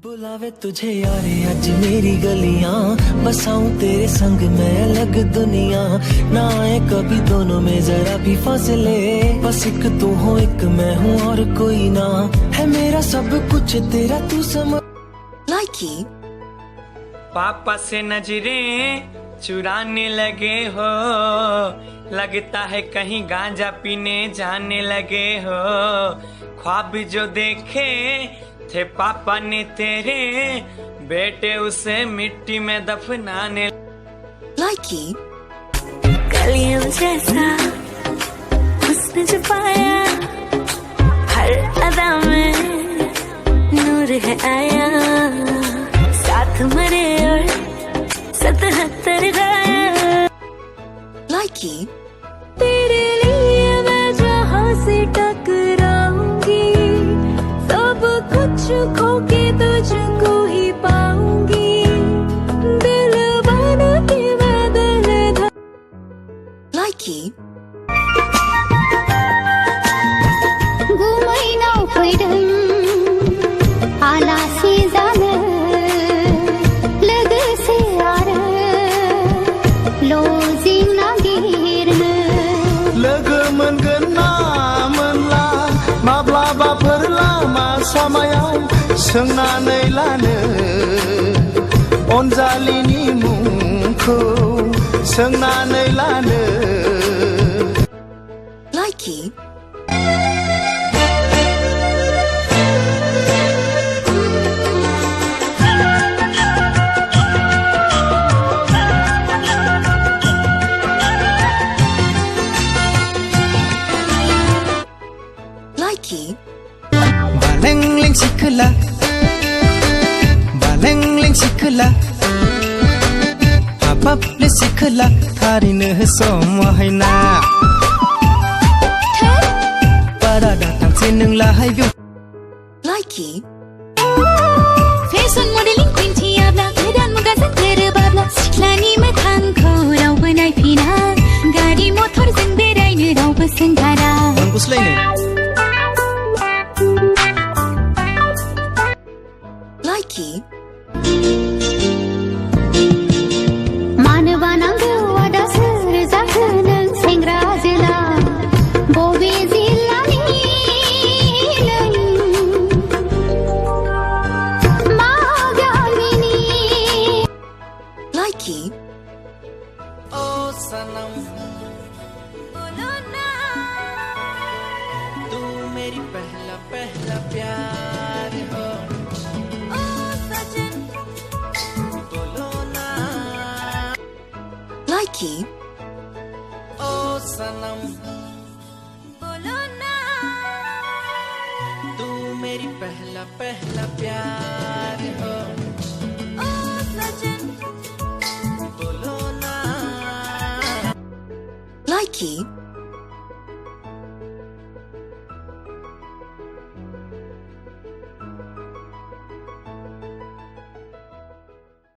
बुलावे तुझे यारे आज मेरी गलियां, बसाऊं तेरे संग मैं अलग दुनिया। ना आए कभी दोनों में जरा भी फासले, बस एक तू हो एक मैं हूँ और कोई ना। है मेरा सब कुछ तेरा तू समझ। लाइकी पापा से नजरें चुराने लगे हो, लगता है कहीं गांजा पीने जाने लगे हो। ख्वाब जो देखे थे पापा ने तेरे, बेटे उसे मिट्टी में दफनाने। लाइकी कलियों जैसा उसने छुपाया, हर अदा में नूर है आया। साथ मरे और 77 गाया। लाइकी तेरे लिए मैं जहाँ से टकराऊंगी, सब कुछ खो के तुझको ही पाऊंगी। दिल बन के मैं दिल लाइकी गुमैनाव फैदों आलासि जानो लोगोसे आरो लजिं नागिरनो। लोगो मोनगोन ना मोनला माब्लाबाफोर लामा सामायाव सोंनानै लानो, अनजालिनि मुंखौ सोंनानै लानो। लाइकी लाइकी बालेंलें सिखोला हाबाबले सिखोला थारैनो समायना। बारा दाथांसै नोंलाहाय बेव। लाइकी फेशन मडेलिं दिन्थियाब्ला गोदान मुगाजों गोरोबाब्ला सिख्लानि मोखांखौ रावबो नायफिना। गारि मथरजों बेरायनो रावबो सोंखारा। लाइकी मानो बानांगौ आदा सोर जाखो नों सेंग्रा जोला, बबे जिल्लानि नों मा गामिनि। लाइकी ओ सनम बोलो ना, तू मेरी पहला पहला प्यार हो। ओ सजन बोलो ना लाइकी ओ सनम, बोलो ना, तू मेरी पहला पहला प्यार हो। ओ सजन बोलो ना लाइकी